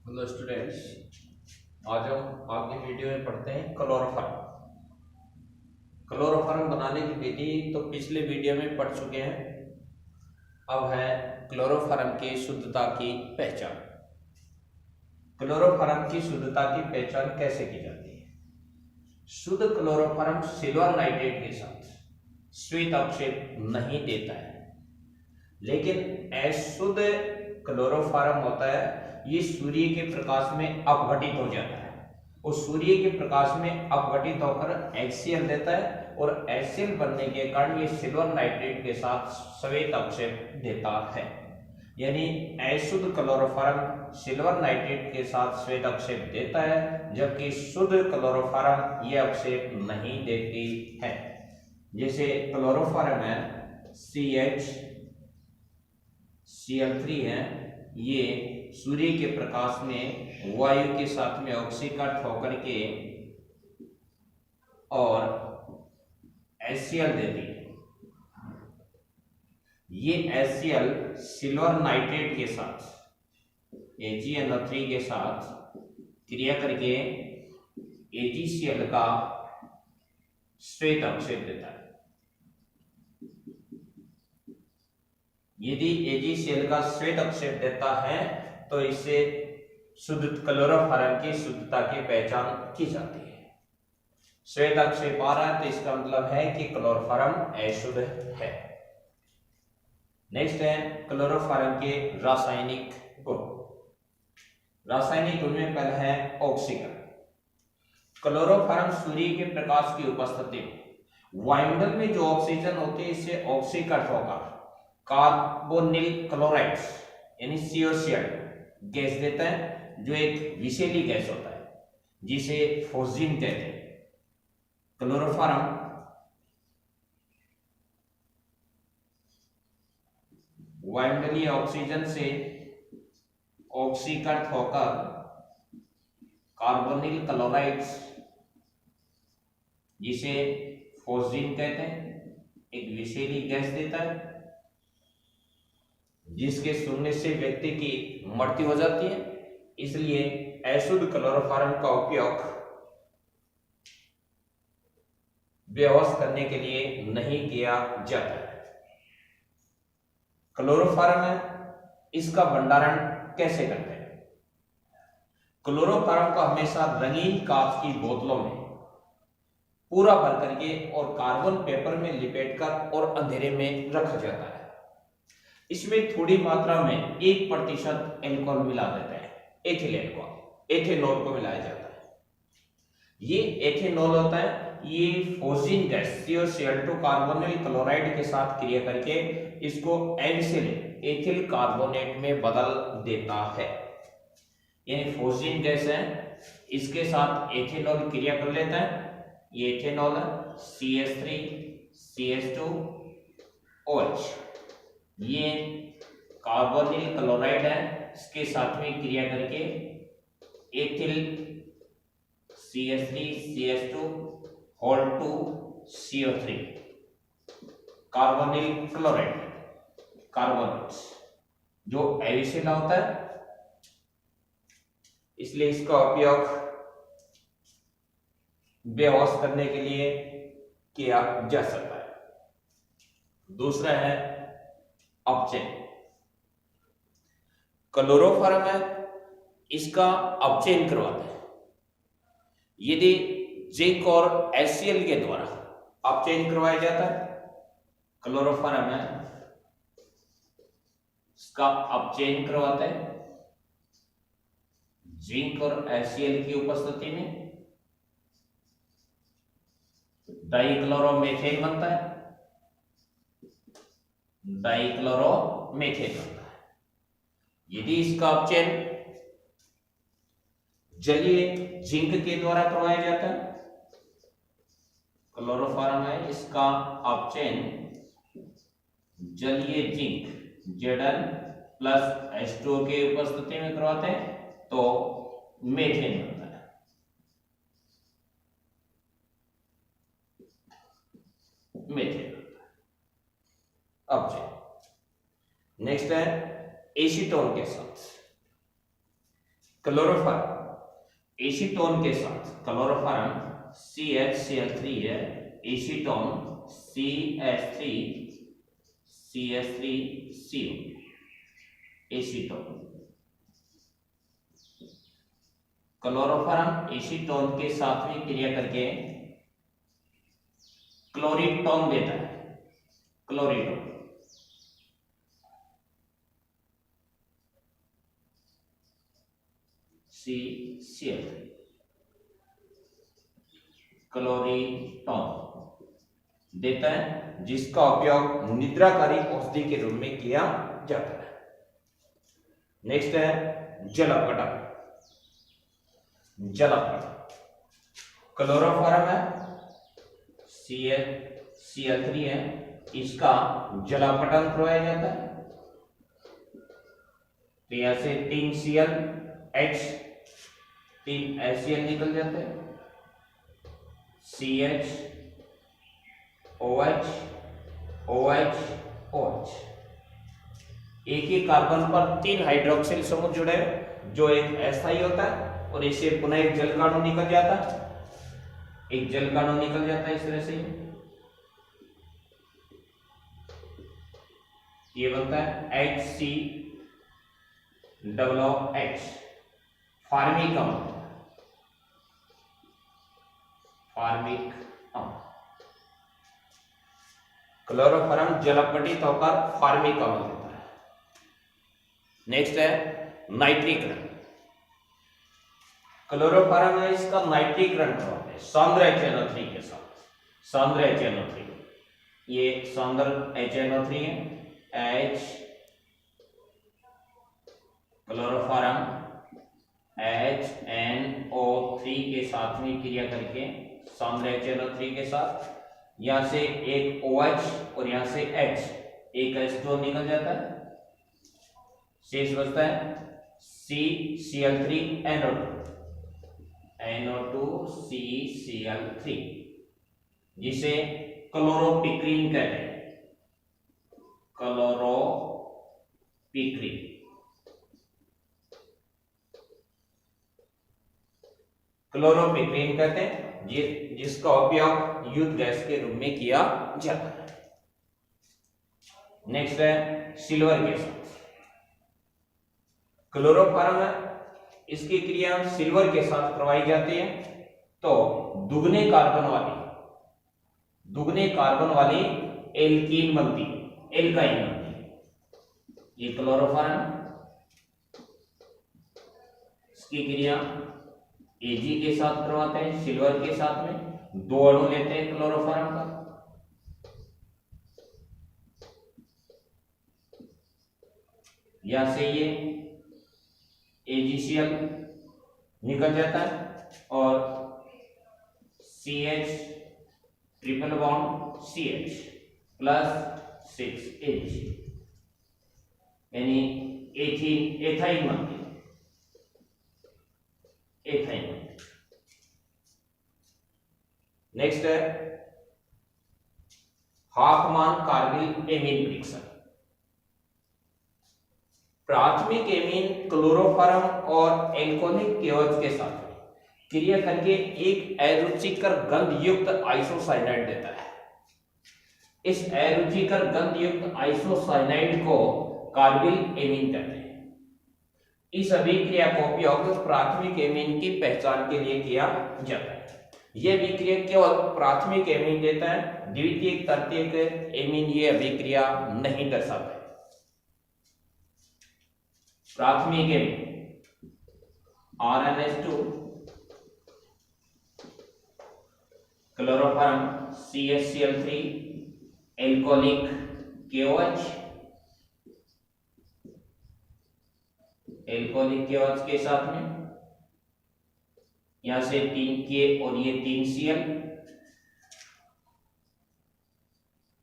Hello students. आज हम आगे वीडियो में पढ़ते हैं क्लोरोफॉर्म। क्लोरोफॉर्म बनाने की विधि तो पिछले वीडियो में पढ़ चुके हैं। अब है क्लोरोफॉर्म की शुद्धता की पहचान। क्लोरोफॉर्म की शुद्धता की पहचान कैसे की जाती है? शुद्ध क्लोरोफॉर्म सिल्वर नाइट्रेट के साथ श्वेत अवक्षेप नहीं देता है, लेकिन अशुद्ध क्लोरोफॉर्म होता है, ये सूर्य के प्रकाश में अपघटित हो जाता है और सूर्य के प्रकाश में अपघटित होकर HCl देता है और HCl बनने के कारण ये सिल्वर नाइट्रेट के साथ श्वेत अवक्षेप देता है। यानी अशुद्ध क्लोरोफॉर्म सिल्वर नाइट्रेट के साथ श्वेत अवक्षेप देता है, जबकि शुद्ध क्लोरोफॉर्म ये अवक्षेप नहीं देती है। जैसे क्लोरोफॉर्म है CH Cl3 है, ये सूर्य के प्रकाश में वायु के साथ में ऑक्सीकरण होकर के और HCl देती है। ये HCl सिल्वर नाइट्रेट के साथ AgNO3 के साथ क्रिया करके AgCl का श्वेत अवक्षेप देता है। यदि AgCl का श्वेत अवक्षेप देता है तो इससे शुद्ध क्लोरोफॉर्म की शुद्धता की पहचान की जाती है। श्वेत अवक्षेप आ रहा है तो इसका मतलब है कि क्लोरोफॉर्म अशुद्ध है। नेक्स्ट है क्लोरोफॉर्म के रासायनिक गुण। रासायनिक गुण में पहला है ऑक्सीकरण। क्लोरोफॉर्म सूर्य के प्रकाश की उपस्थिति में वायुमंडल में जो ऑक्सीजन होती है इससे ऑक्सीकरण होगा कार्बोनिल क्लोराइड यानी COCl गैस देता है, जो एक विषैली गैस होता है जिसे फोजिन कहते हैं। क्लोरोफॉर्म वायुमंडलीय ऑक्सीजन से ऑक्सीकृत होकर कार्बोनिल क्लोराइड जिसे फोजिन कहते हैं एक विषैली गैस देता है, जिसके सूंघने से व्यक्ति की मृत्यु हो जाती है। इसलिए अशुद्ध क्लोरोफॉर्म का उपयोग बेहोश करने के लिए नहीं किया जाता है। क्लोरोफॉर्म है, इसका भंडारण कैसे करते हैं? क्लोरोफॉर्म को हमेशा रंगीन कांच की बोतलों में पूरा भर करके और कार्बन पेपर में लिपेटकर और अंधेरे में रखा जाता है। इसमें थोड़ी मात्रा में 1% एल्कोहल मिला देते हैं, एथिल एल्कोहल, एथेनॉल को मिलाया जाता है। ये एथेनॉल होता है, ये फोजिन गैस COCl2 कार्बोनिल क्लोराइड के साथ क्रिया करके इसको NCl एथिल कार्बोनेट में बदल देता है। यानी फोजिन गैस है, इसके साथ एथेनॉल क्रिया कर लेता है। ये एथेनॉल CH3 CH2 OH, ये कार्बोनिल क्लोराइड है, इसके साथ में क्रिया करके ethyl CH3 CH2 2 CO3 carbonyl chloride carbonate जो एविसेला होता है, इसलिए इसका उपयोग बेहोश करने के लिए किया जा सकता है। दूसरा है अपचयन। क्लोरोफॉर्म है, इसका अपचयन करवाता है। यदि जिंक और HCl के द्वारा अपचयन करवाया जाता है, क्लोरोफॉर्म है, इसका अपचयन करवाता है। जिंक और HCl की उपस्थिति में डाइक्लोरोमेथेन बनता है, डाइक्लोरोमेथेन बनता है। यदि इसका अपचयन जलीय जिंक के द्वारा करवाया जाता है, क्लोरोफॉर्म है, इसका अपचयन जलीय जिंक Zn+H2O के उपस्थिति में करवाते हैं तो मेथेन बनता है। मेथेन अपचयन। नेक्स्ट है एसीटोन के साथ। क्लोरोफॉर्म एसीटोन के साथ, क्लोरोफॉर्म CHCl3 है, acetone CH3CH3CO, acetone. Chloroform acetone के साथ में क्रिया करके क्लोरीटोन देता है, क्लोरीटोन। CCl3 क्लोरीटोन देता है, जिसका उपयोग निद्राकारी औषधि के रूप में किया जाता है। नेक्स्ट है जलापटक। जलापटक क्लोरोफॉर्म है, CH3 है, इसका जलापटन करवाया जाता है। तो यहां से 3 ClH 3 HCl निकल जाते हैं, CH OH OH OH। एक ही कार्बन पर 3 हाइड्रोक्सिल समूह जुड़े हैं, जो एक SI होता है, और इससे पुनः एक जल का अणु निकल जाता है, एक जल का अणु निकल जाता है इस तरह से। ये बनता है HCOOH, फार्मिक अम्ल, फार्मिक अम्ल। क्लोरोफॉर्म जलापटित होकर फार्मिक अम्ल देता है। नेक्स्ट है नाइट्रीकरण। क्लोरोफॉर्म है, इसका नाइट्रीकरण करवाते हैं सांद्र HNO3 के साथ, सांद्र HNO3। ये सांद्र HNO3 है, H क्लोरोफॉर्म HNO3 के साथ में क्रिया करके सांद्र HNO3 के साथ, यहां से एक OH और यहां से H, एक H2 निकल जाता है, शेष बचता है CCl3NO2, NO2CCl3, जिसे क्लोरोपिक्रीन कहते हैं, क्लोरोपिक्रीन। क्लोरोपिक्रीन कहते हैं, जिसका उपयोग युद्ध गैस के रूप में किया जाता है। नेक्स्ट है सिल्वर के साथ। क्लोरोफॉर्म है, इसकी क्रिया सिल्वर के साथ करवाई जाती है, तो दुगने कार्बन वाली एल्कीन बनती है, एल्काइन बनती है। ये क्लोरोफॉर्म, इसकी क्रिया Ag के साथ करवाते हैं, सिल्वर के साथ में 2 अणु लेते हैं क्लोरोफॉर्म का, यहां से ये AgCl निकल जाता है और CH triple bond CH plus 6H, यानी एथाइन बनती है, एथाइन। नेक्स्ट है हाफमान कार्बिल एमीन परीक्षण। प्राथमिक एमीन क्लोरोफॉर्म और एल्कोहलिक केवच के साथ क्रिया करके एक अरुचिकर गंध युक्त आइसोसाइनाइड देता है। इस अरुचिकर गंध युक्त आइसोसाइनाइड को कार्बिल एमीन कहते हैं। इस अभिक्रिया का उपयोग प्राथमिक एमीन की पहचान के लिए किया जाता है। यह अभिक्रिया केवल प्राथमिक एमीन देता है, द्वितीयक तृतीयक एमीन ये अभिक्रिया नहीं दर्शाता है। प्राथमिक amine RNH2 chloroform CHCl3 alcoholic KOH, alcoholic KOH के साथ में यहां से 3K और ये 3Cl,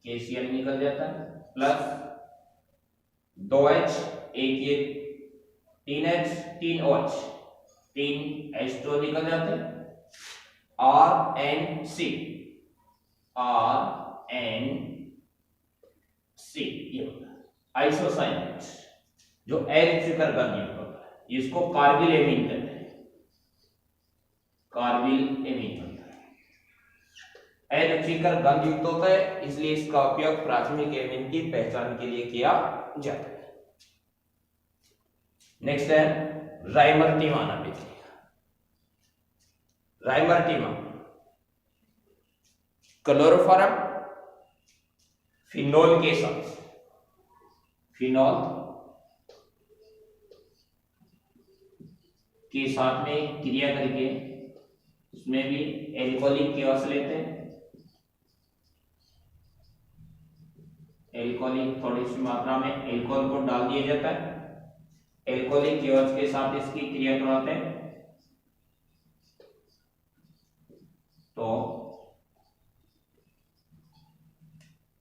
KCl निकल जाता है, प्लस 2H, एक ये 3H 3OH 3H2 निकल जाते हैं, RNC ये होता है आइसोसाइनाइड्स, जो अरुचिकर गंध युक्त होता है, इसको कार्बिल एमीन कहते हैं, कार्बिल एमीन होता है। अरुचिकर गंध युक्त होता है, इसलिए इसका उपयोग प्राथमिक एमीन की पहचान के लिए किया जाता है। नेक्स्ट है राइमर्टिमा अभिक्रिया। राइमर्टिमा क्लोरोफॉर्म फिनोल के साथ, फिनोल के साथ में क्रिया करके उसमें भी एल्कोहलिक केवस लेते हैं, एल्कोहलिक थोड़ी सी मात्रा में एल्कोहल को डाल दिया जाता है, एल्कोहलिक केवस के साथ इसकी क्रिया करवाते हैं तो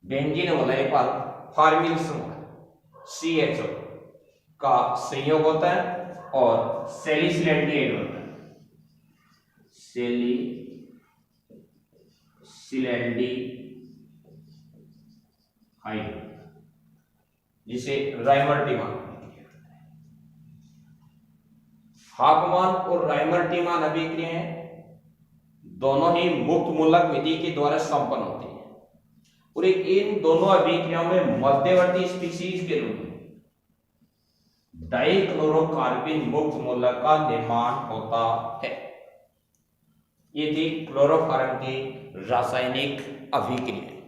बेंजीन वलय पर फॉर्मिल समूह CHO का संयोग होता है और सैलिसिलैंडिहाइड होता है, सैलिसिलैंडिहाइड, जिसे राइमर्टिमा। हाफमान और राइमर्टिमान अभिक्रियाएं दोनों ही मुक्त मूलक विधि के द्वारा संपन्न होती है और इन दोनों अभिक्रियाओं में मध्यवर्ती स्पीशीज के रूप में डाइक्लोरोकार्बिन मुक्त मूलक का निर्माण होता है। ये थी क्लोरोफॉर्म की रासायनिक अभिक्रिया।